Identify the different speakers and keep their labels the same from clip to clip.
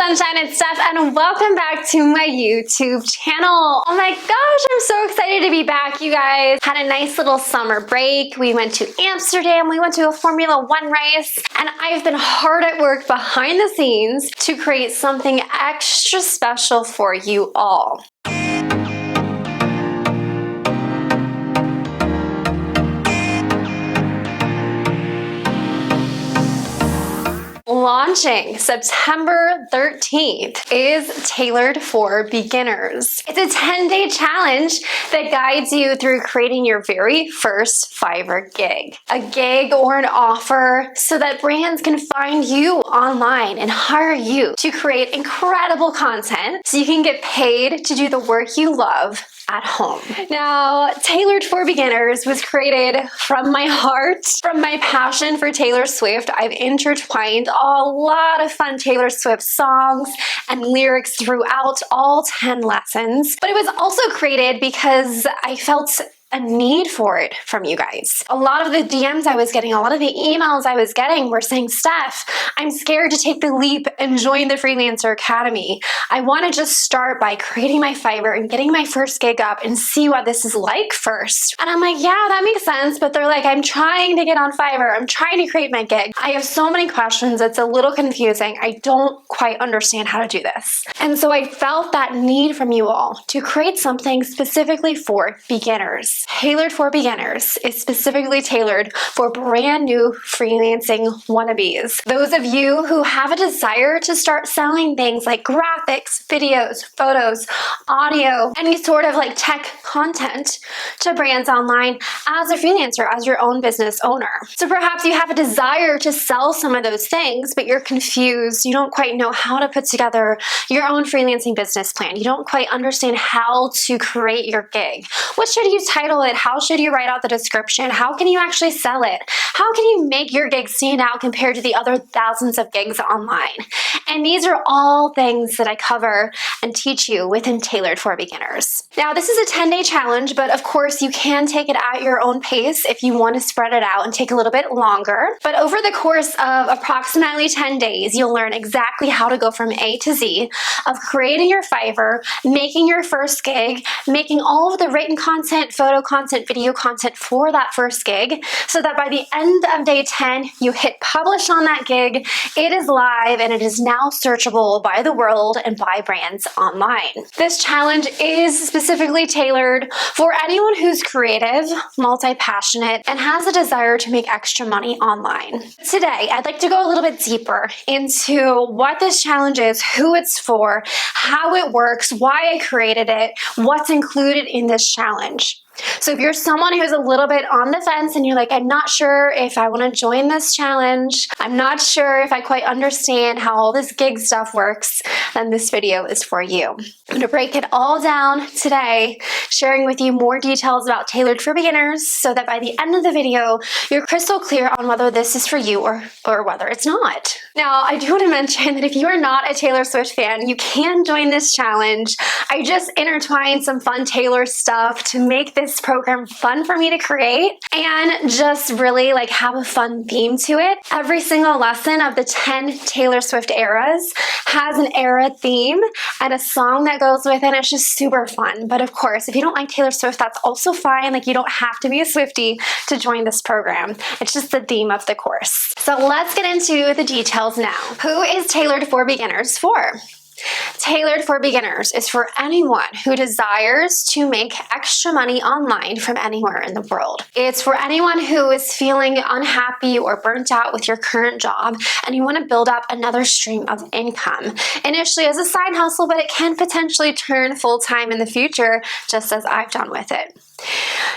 Speaker 1: sunshine, it's Steph and welcome back to my YouTube channel. Oh my gosh, I'm so excited to be back, you guys. Had a nice little summer break. We went to Amsterdam, we went to a Formula One race, and I've been hard at work behind the scenes to create something extra special for you all. Launching September 13th is Tailored for Beginners. It's a 10-day challenge that guides you through creating your very first Fiverr gig. A gig or an offer so that brands can find you online and hire you to create incredible content so you can get paid to do the work you love at home. Now, Tailored for Beginners was created from my heart, from my passion for Taylor Swift. I've intertwined a lot of fun Taylor Swift songs and lyrics throughout all 10 lessons, but it was also created because I felt a need for it from you guys. A lot of the DMs I was getting, a lot of the emails I was getting were saying, Steph, I'm scared to take the leap and join the Freelancer Academy. I want to just start by creating my Fiverr and getting my first gig up and see what this is like first. And I'm like, yeah, that makes sense. But they're like, I'm trying to get on Fiverr. I'm trying to create my gig. I have so many questions. It's a little confusing. I don't quite understand how to do this. And so I felt that need from you all to create something specifically for beginners. Tailored for Beginners is specifically tailored for brand new freelancing wannabes. Those of you who have a desire to start selling things like graphics, videos, photos, audio, any sort of like tech content to brands online as a freelancer, as your own business owner. So perhaps you have a desire to sell some of those things, but you're confused. You don't quite know how to put together your own freelancing business plan. You don't quite understand how to create your gig. What should you title it? How should you write out the description? How can you actually sell it? How can you make your gig stand out compared to the other thousands of gigs online? And these are all things that I cover and teach you within Tailored for Beginners. Now, this is a 10-day challenge, but of course you can take it at your own pace if you want to spread it out and take a little bit longer. But over the course of approximately 10 days, you'll learn exactly how to go from A to Z of creating your Fiverr, making your first gig, making all of the written content, photo content, video content for that first gig, so that by the end of day 10, you hit publish on that gig, it is live, and it is now searchable by the world and by brands online. This challenge is specifically tailored for anyone who's creative, multi-passionate, and has a desire to make extra money online. Today, I'd like to go a little bit deeper into what this challenge is, who it's for, how it works, why I created it, what's included in this challenge. So if you're someone who's a little bit on the fence and you're like, I'm not sure if I want to join this challenge, I'm not sure if I quite understand how all this gig stuff works, then this video is for you. I'm going to break it all down today, sharing with you more details about Tailored for Beginners so that by the end of the video, you're crystal clear on whether this is for you or whether it's not. Now, I do want to mention that if you are not a Taylor Swift fan, you can join this challenge. I just intertwined some fun Taylor stuff to make this program fun for me to create and just really like have a fun theme to it. Every single lesson of the 10 Taylor Swift eras has an era theme and a song that goes with it. It's just super fun. But of course, if you don't like Taylor Swift, that's also fine. Like, you don't have to be a Swiftie to join this program. It's just the theme of the course. So let's get into the details now. Who is Tailored for Beginners for? Tailored for Beginners is for anyone who desires to make extra money online from anywhere in the world. It's for anyone who is feeling unhappy or burnt out with your current job and you want to build up another stream of income. Initially as a side hustle, but it can potentially turn full-time in the future, just as I've done with it.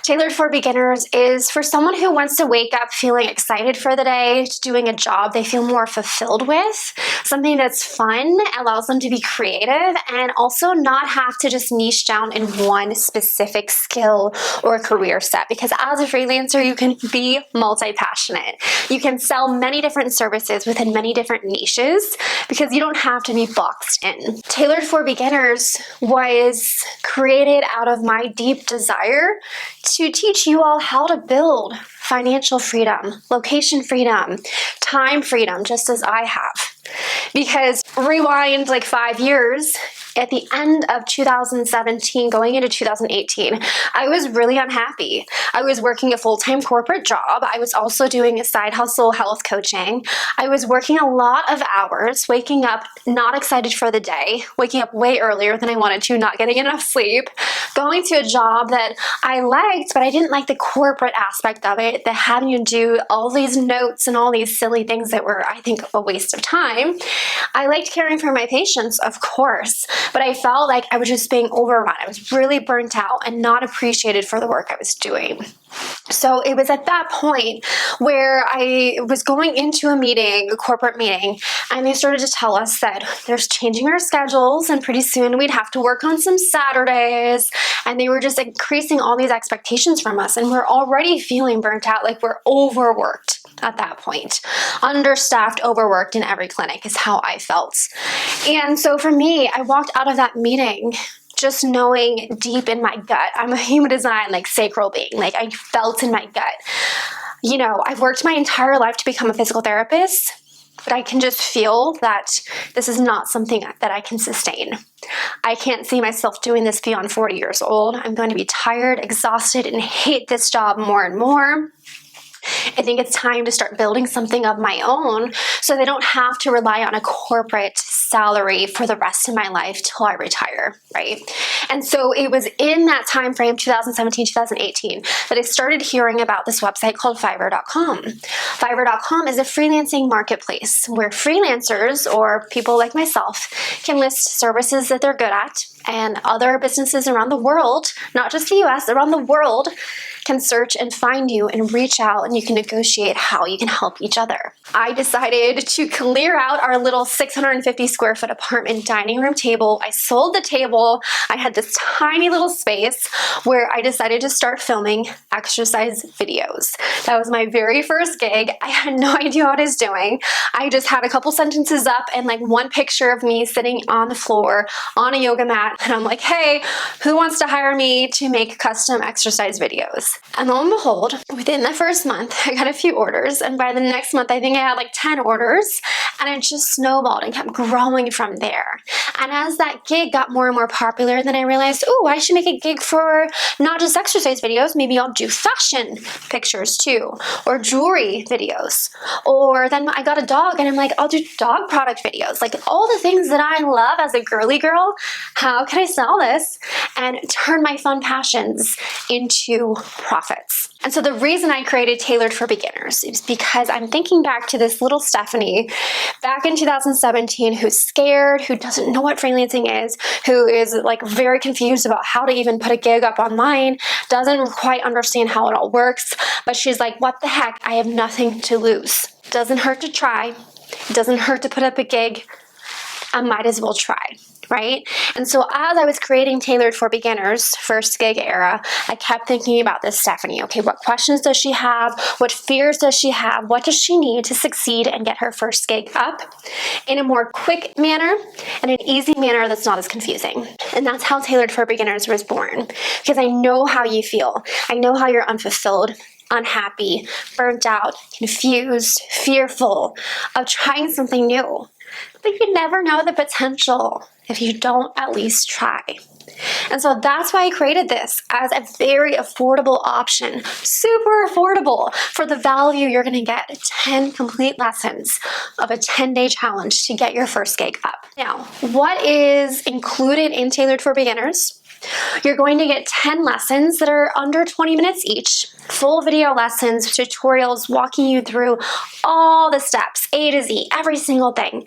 Speaker 1: Tailored for Beginners is for someone who wants to wake up feeling excited for the day, doing a job they feel more fulfilled with, something that's fun, allows them to be creative, and also not have to just niche down in one specific skill or career set. Because as a freelancer, you can be multi-passionate. You can sell many different services within many different niches because you don't have to be boxed in. Tailored for Beginners was created out of my deep desire to teach you all how to build financial freedom, location freedom, time freedom, just as I have. Because rewind like 5 years, at the end of 2017, going into 2018, I was really unhappy. I was working a full-time corporate job. I was also doing a side hustle health coaching. I was working a lot of hours, waking up not excited for the day, waking up way earlier than I wanted to, not getting enough sleep, going to a job that I liked, but I didn't like the corporate aspect of it, that having to do all these notes and all these silly things that were, I think, a waste of time. I liked caring for my patients, of course, but I felt like I was just being overrun. I was really burnt out and not appreciated for the work I was doing. So it was at that point where I was going into a meeting, a corporate meeting, and they started to tell us that there's changing our schedules and pretty soon we'd have to work on some Saturdays. And they were just increasing all these expectations from us. And we're already feeling burnt out, like we're overworked at that point. Understaffed, overworked in every clinic is how I felt. And so for me, I walked out of that meeting just knowing deep in my gut, I'm a human design, like sacral being, like I felt in my gut. You know, I've worked my entire life to become a physical therapist, but I can just feel that this is not something that I can sustain. I can't see myself doing this beyond 40 years old. I'm going to be tired, exhausted, and hate this job more and more. I think it's time to start building something of my own so they don't have to rely on a corporate salary for the rest of my life till I retire, right? And so it was in that time frame, 2017, 2018, that I started hearing about this website called Fiverr.com. Fiverr.com is a freelancing marketplace where freelancers or people like myself can list services that they're good at, and other businesses around the world, not just the US, around the world, can search and find you and reach out, and you can negotiate how you can help each other. I decided to clear out our little 650 square foot apartment dining room table. I sold the table. I had this tiny little space where I decided to start filming exercise videos. That was my very first gig. I had no idea what I was doing. I just had a couple sentences up and like one picture of me sitting on the floor on a yoga mat. And I'm like, hey, who wants to hire me to make custom exercise videos? And lo and behold, within the first month, I got a few orders. And by the next month, I think I had like 10 orders. And it just snowballed and kept growing from there. And as that gig got more and more popular, then I realized, oh, I should make a gig for not just exercise videos. Maybe I'll do fashion pictures too, or jewelry videos. Or then I got a dog and I'm like, I'll do dog product videos. Like all the things that I love as a girly girl, how can I sell this and turn my fun passions into profits? And so the reason I created Tailored for Beginners is because I'm thinking back to this little Stephanie back in 2017 who's scared, who doesn't know what freelancing is, who is like very confused about how to even put a gig up online, doesn't quite understand how it all works, but she's like, what the heck, I have nothing to lose. Doesn't hurt to try. It doesn't hurt to put up a gig. I might as well try, right? And so as I was creating Tailored for Beginners, first gig era, I kept thinking about this Stephanie. Okay, what questions does she have? What fears does she have? What does she need to succeed and get her first gig up in a more quick manner and an easy manner that's not as confusing? And that's how Tailored for Beginners was born, because I know how you feel. I know how you're unfulfilled, unhappy, burnt out, confused, fearful of trying something new. But you never know the potential if you don't at least try. And so that's why I created this as a very affordable option, super affordable for the value you're going to get. 10 complete lessons of a 10-day challenge to get your first gig up. Now, what is included in Tailored for Beginners? You're going to get 10 lessons that are under 20 minutes each, full video lessons, tutorials walking you through all the steps, A to Z, every single thing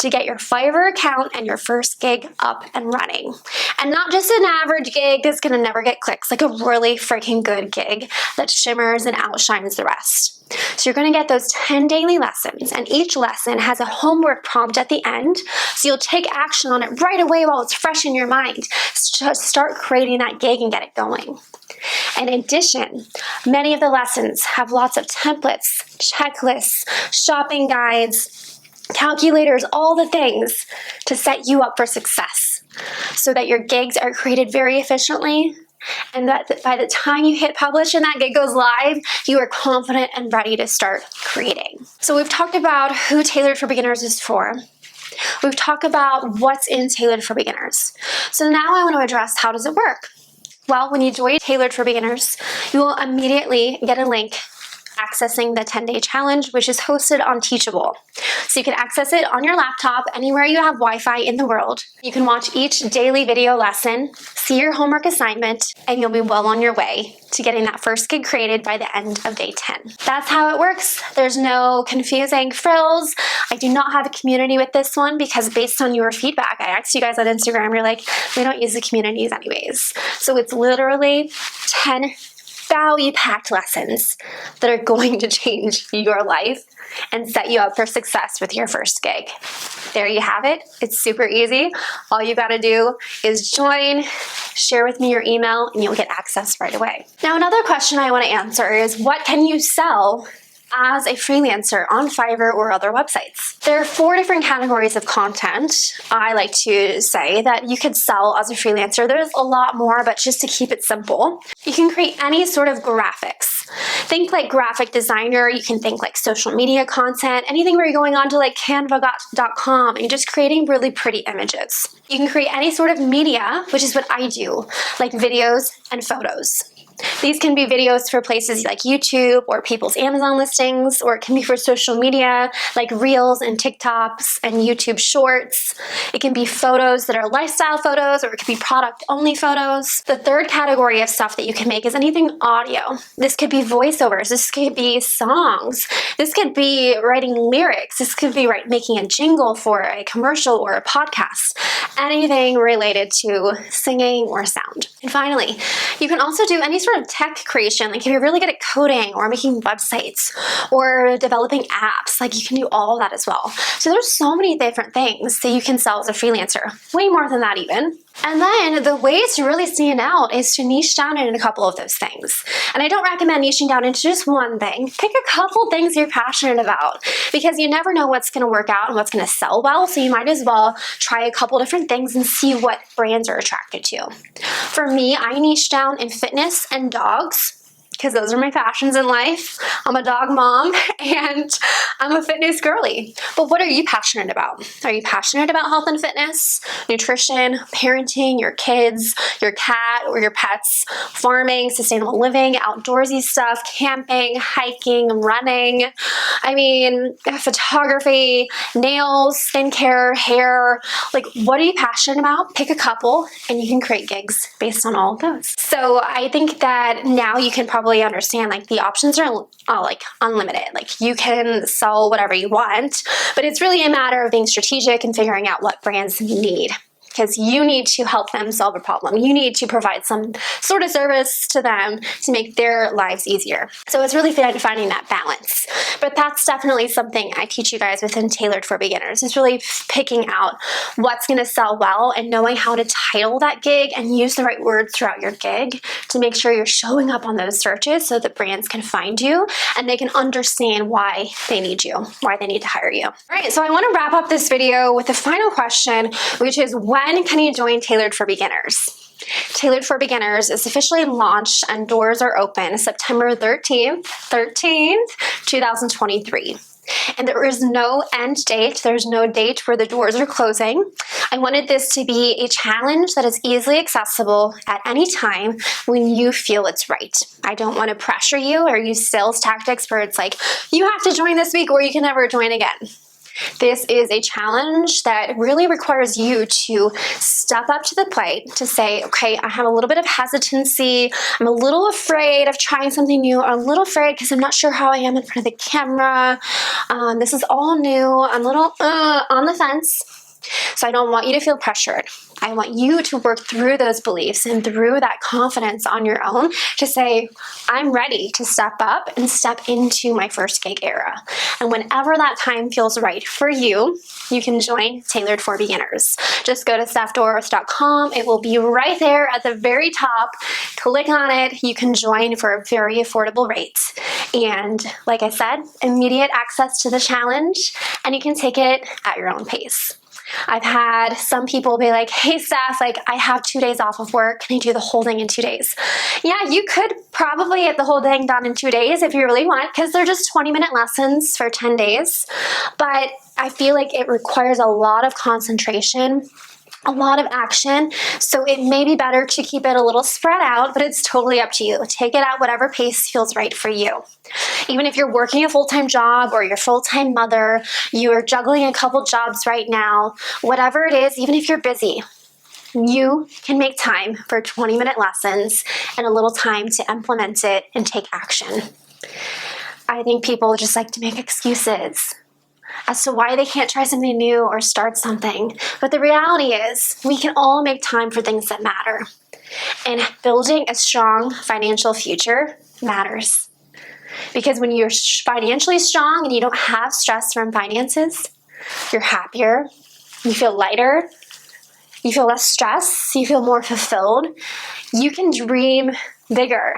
Speaker 1: to get your Fiverr account and your first gig up and running. And not just an average gig that's gonna never get clicks, like a really freaking good gig that shimmers and outshines the rest. So you're going to get those 10 daily lessons, and each lesson has a homework prompt at the end, so you'll take action on it right away while it's fresh in your mind to start creating that gig and get it going. In addition, many of the lessons have lots of templates, checklists, shopping guides, calculators, all the things to set you up for success so that your gigs are created very efficiently and that by the time you hit publish and that gig goes live, you are confident and ready to start creating. So we've talked about who Tailored for Beginners is for. We've talked about what's in Tailored for Beginners. So now I want to address, how does it work? Well, when you join Tailored for Beginners, you will immediately get a link accessing the 10-day challenge, which is hosted on Teachable. So you can access it on your laptop, anywhere you have Wi-Fi in the world. You can watch each daily video lesson, see your homework assignment, and you'll be well on your way to getting that first gig created by the end of day 10. That's how it works. There's no confusing frills. I do not have a community with this one because based on your feedback, I asked you guys on Instagram, you're like, we don't use the communities anyways. So it's literally 10 value-packed lessons that are going to change your life and set you up for success with your first gig. There you have it. It's super easy. All you got to do is join, share with me your email, and you'll get access right away. Now, another question I want to answer is, what can you sell as a freelancer on Fiverr or other websites? There are 4 different categories of content. I like to say that you could sell as a freelancer. There's a lot more, but just to keep it simple, you can create any sort of graphics. Think like graphic designer. You can think like social media content, anything where you're going on to like canva.com and just creating really pretty images. You can create any sort of media, which is what I do, like videos and photos. These can be videos for places like YouTube or people's Amazon listings, or it can be for social media like Reels and TikToks and YouTube Shorts. It can be photos that are lifestyle photos, or it could be product-only photos. The third category of stuff that you can make is anything audio. This could be voiceovers. This could be songs. This could be writing lyrics. This could be making a jingle for a commercial or a podcast. Anything related to singing or sound. And finally, you can also do any sort of tech creation, like if you're really good at coding or making websites or developing apps, like you can do all of that as well. So there's so many different things that you can sell as a freelancer, way more than that even. And then the way to really stand out is to niche down in a couple of those things. And I don't recommend niching down into just one thing. Pick a couple things you're passionate about, because you never know what's going to work out and what's going to sell well. So you might as well try a couple different things and see what brands are attracted to. For me, I niche down in fitness and dogs, because those are my passions in life. I'm a dog mom and I'm a fitness girly. But what are you passionate about? Are you passionate about health and fitness, nutrition, parenting, your kids, your cat or your pets, farming, sustainable living, outdoorsy stuff, camping, hiking, running? I mean, photography, nails, skincare, hair. Like, what are you passionate about? Pick a couple and you can create gigs based on all of those. So I think that now you can probably understand, like, the options are like unlimited. Like, you can sell whatever you want, but it's really a matter of being strategic and figuring out what brands need, because you need to help them solve a problem. You need to provide some sort of service to them to make their lives easier. So it's really finding that balance. But that's definitely something I teach you guys within Tailored for Beginners. It's really picking out what's going to sell well and knowing how to title that gig and use the right words throughout your gig to make sure you're showing up on those searches so that brands can find you and they can understand why they need you, why they need to hire you. All right, so I want to wrap up this video with the final question, which is, when can you join Tailored for Beginners? Tailored for Beginners is officially launched and doors are open September 13th, 2023. And there is no end date. There's no date where the doors are closing. I wanted this to be a challenge that is easily accessible at any time when you feel it's right. I don't want to pressure you or use sales tactics where it's like, you have to join this week or you can never join again. This is a challenge that really requires you to step up to the plate to say, okay, I have a little bit of hesitancy. I'm a little afraid of trying something new. I'm a little afraid because I'm not sure how I am in front of the camera. This is all new. I'm a little on the fence. So I don't want you to feel pressured. I want you to work through those beliefs and through that confidence on your own to say, I'm ready to step up and step into my first gig era. And whenever that time feels right for you, you can join Tailored for Beginners. Just go to stephdoris.com. It will be right there at the very top. Click on it. You can join for a very affordable rate. And like I said, immediate access to the challenge, and you can take it at your own pace. I've had some people be like, hey Steph, like I have 2 days off of work. Can I do the whole thing in 2 days? Yeah, you could probably get the whole thing done in 2 days if you really want, because they're just 20-minute lessons for 10 days. But I feel like it requires a lot of concentration, a lot of action, so it may be better to keep it a little spread out, but it's totally up to you. Take it at whatever pace feels right for you. Even if you're working a full-time job or you're a full-time mother, you're juggling a couple jobs right now, whatever it is, even if you're busy, you can make time for 20-minute lessons and a little time to implement it and take action. I think people just like to make excuses as to why they can't try something new or start something. But the reality is we can all make time for things that matter. And building a strong financial future matters. Because when you're financially strong and you don't have stress from finances, you're happier, you feel lighter, you feel less stress, you feel more fulfilled, you can dream bigger.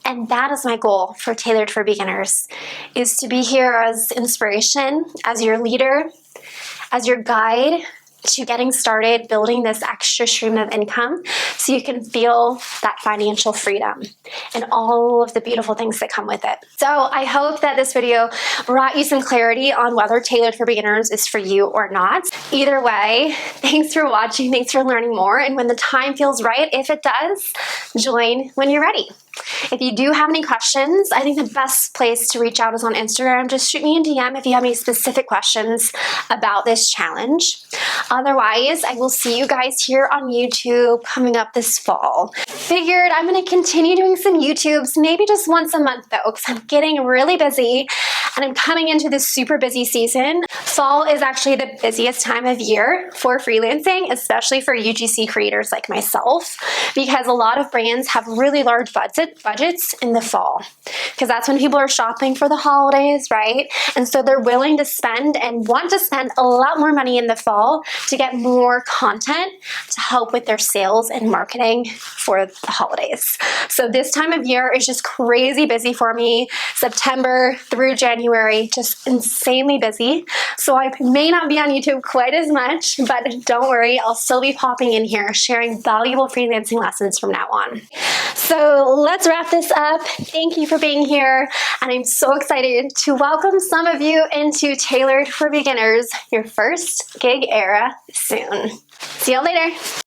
Speaker 1: And that is my goal for Tailored for Beginners, is to be here as inspiration, as your leader, as your guide to getting started building this extra stream of income so you can feel that financial freedom and all of the beautiful things that come with it. So I hope that this video brought you some clarity on whether Tailored for Beginners is for you or not. Either way, thanks for watching, thanks for learning more, and when the time feels right, if it does, join when you're ready. If you do have any questions, I think the best place to reach out is on Instagram. Just shoot me a DM if you have any specific questions about this challenge. Otherwise, I will see you guys here on YouTube coming up this fall. Figured I'm going to continue doing some YouTubes, maybe just once a month though, because I'm getting really busy and I'm coming into this super busy season. Fall is actually the busiest time of year for freelancing, especially for UGC creators like myself, because a lot of brands have really large budgets in the fall, because that's when people are shopping for the holidays, right? And so they're willing to spend and want to spend a lot more money in the fall to get more content to help with their sales and marketing for the holidays. So this time of year is just crazy busy for me. September through January, just insanely busy. So I may not be on YouTube quite as much, but don't worry, I'll still be popping in here sharing valuable freelancing lessons from now on. So let's wrap this up. Thank you for being here, and I'm so excited to welcome some of you into Tailored for Beginners, your first gig era soon. See you later.